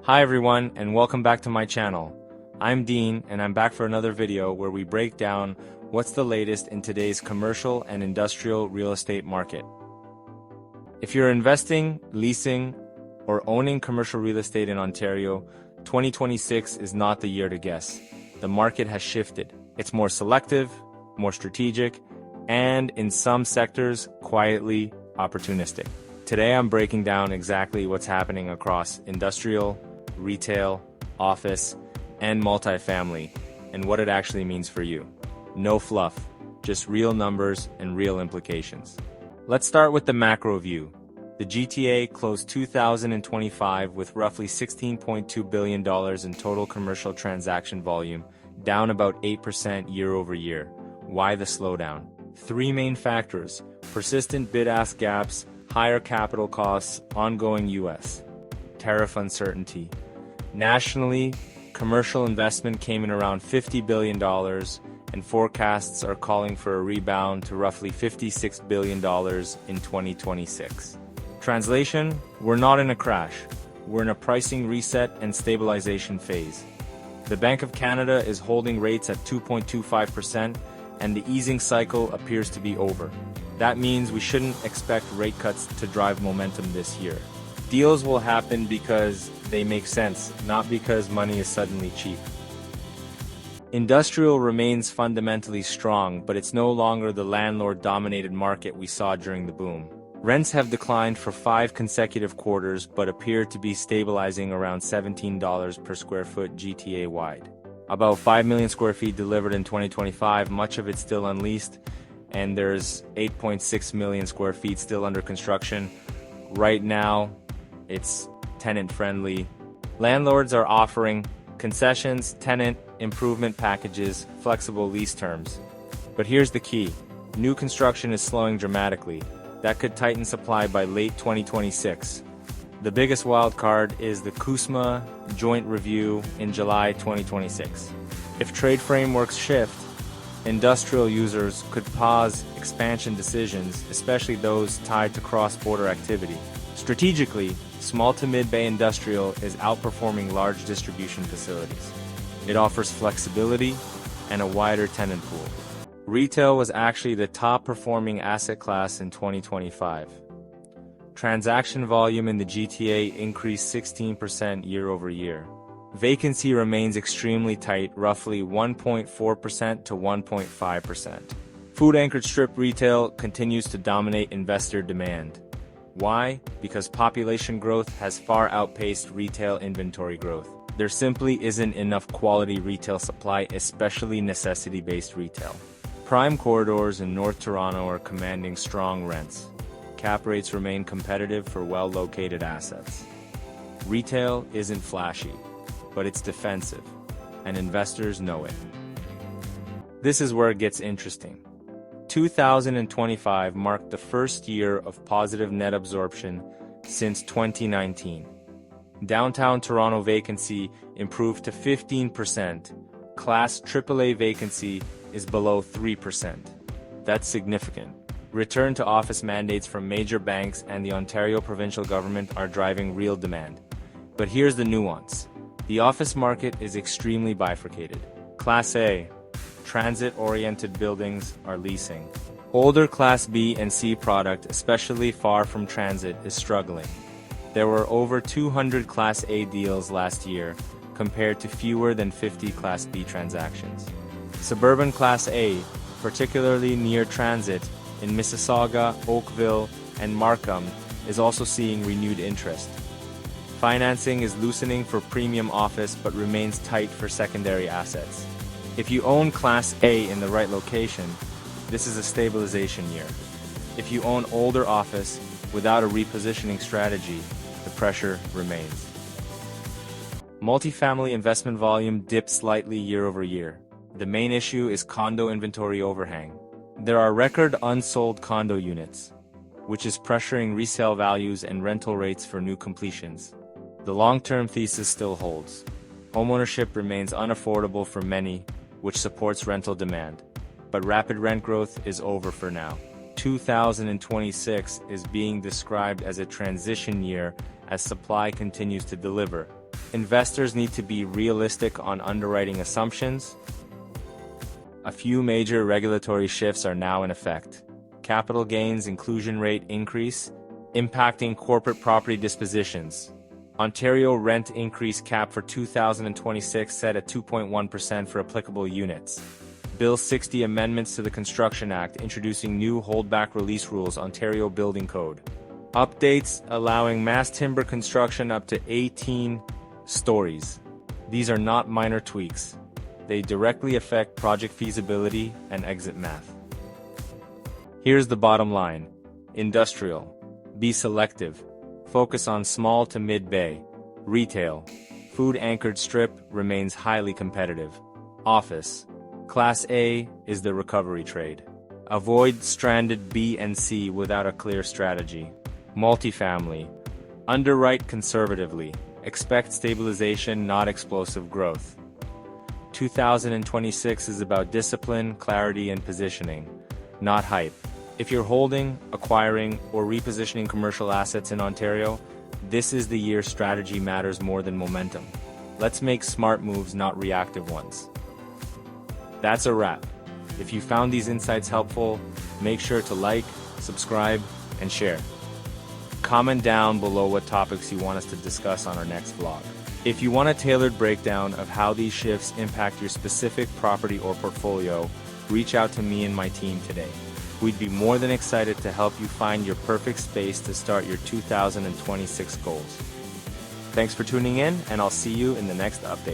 Hi everyone, and welcome back to my channel. I'm Dean, and I'm back for another video where we break down what's the latest in today's commercial and industrial real estate market. If you're investing, leasing, or owning commercial real estate in Ontario, 2026 is not the year to guess. The market has shifted. It's more selective, more strategic, and in some sectors, quietly opportunistic. Today I'm breaking down exactly what's happening across industrial, retail, office, and multifamily, and what it actually means for you. No fluff, just real numbers and real implications. Let's start with the macro view. The GTA closed 2025 with roughly $16.2 billion in total commercial transaction volume, down about 8% year over year. Why the slowdown? Three main factors: persistent bid-ask gaps, higher capital costs, ongoing U.S. tariff uncertainty. Nationally, commercial investment came in around $50 billion, and forecasts are calling for a rebound to roughly $56 billion in 2026. Translation: we're not in a crash. We're in a pricing reset and stabilization phase. The Bank of Canada is holding rates at 2.25%, and the easing cycle appears to be over. That means we shouldn't expect rate cuts to drive momentum this year. Deals will happen because they make sense, not because money is suddenly cheap. Industrial remains fundamentally strong, but it's no longer the landlord-dominated market we saw during the boom. Rents have declined for 5 consecutive quarters, but appear to be stabilizing around $17 per square foot GTA-wide. About 5 million square feet delivered in 2025, much of it still unleased, and there's 8.6 million square feet still under construction. Right now, it's tenant-friendly. Landlords are offering concessions, tenant improvement packages, flexible lease terms. But here's the key: new construction is slowing dramatically. That could tighten supply by late 2026. The biggest wildcard is the CUSMA joint review in July 2026. If trade frameworks shift, industrial users could pause expansion decisions, especially those tied to cross-border activity. Strategically, small to mid-bay industrial is outperforming large distribution facilities. It offers flexibility and a wider tenant pool. Retail was actually the top-performing asset class in 2025. Transaction volume in the GTA increased 16% year over year. Vacancy remains extremely tight, roughly 1.4% to 1.5%. Food-anchored strip retail continues to dominate investor demand. Why? Because population growth has far outpaced retail inventory growth. There simply isn't enough quality retail supply, especially necessity-based retail. Prime corridors in North Toronto are commanding strong rents. Cap rates remain competitive for well-located assets. Retail isn't flashy, but it's defensive, and investors know it. This is where it gets interesting. 2025 marked the first year of positive net absorption since 2019. Downtown Toronto vacancy improved to 15%. Class AAA vacancy is below 3%. That's significant. Return to office mandates from major banks and the Ontario provincial government are driving real demand. But here's the nuance. The office market is extremely bifurcated. Class A, transit-oriented buildings, are leasing. Older Class B and C product, especially far from transit, is struggling. There were over 200 Class A deals last year, compared to fewer than 50 Class B transactions. Suburban Class A, particularly near transit, in Mississauga, Oakville, and Markham, is also seeing renewed interest. Financing is loosening for premium office but remains tight for secondary assets. If you own Class A in the right location, this is a stabilization year. If you own older office without a repositioning strategy, the pressure remains. Multifamily investment volume dipped slightly year over year. The main issue is condo inventory overhang. There are record unsold condo units, which is pressuring resale values and rental rates for new completions. The long-term thesis still holds. Homeownership remains unaffordable for many, which supports rental demand. But rapid rent growth is over for now. 2026 is being described as a transition year as supply continues to deliver. Investors need to be realistic on underwriting assumptions. A few major regulatory shifts are now in effect. Capital gains inclusion rate increase, impacting corporate property dispositions. Ontario rent increase cap for 2026 set at 2.1% for applicable units. Bill 60 amendments to the Construction Act introducing new holdback release rules. Ontario Building Code. Updates allowing mass timber construction up to 18 stories. These are not minor tweaks. They directly affect project feasibility and exit math. Here's the bottom line. Industrial. Be selective. Focus on small to mid-bay. Retail. Food-anchored strip remains highly competitive. Office. Class A is the recovery trade. Avoid stranded B and C without a clear strategy. Multifamily. Underwrite conservatively. Expect stabilization, not explosive growth. 2026 is about discipline, clarity, and positioning, not hype. If you're holding, acquiring, or repositioning commercial assets in Ontario, this is the year strategy matters more than momentum. Let's make smart moves, not reactive ones. That's a wrap. If you found these insights helpful, make sure to like, subscribe, and share. Comment down below what topics you want us to discuss on our next vlog. If you want a tailored breakdown of how these shifts impact your specific property or portfolio, reach out to me and my team today. We'd be more than excited to help you find your perfect space to start your 2026 goals. Thanks for tuning in, and I'll see you in the next update.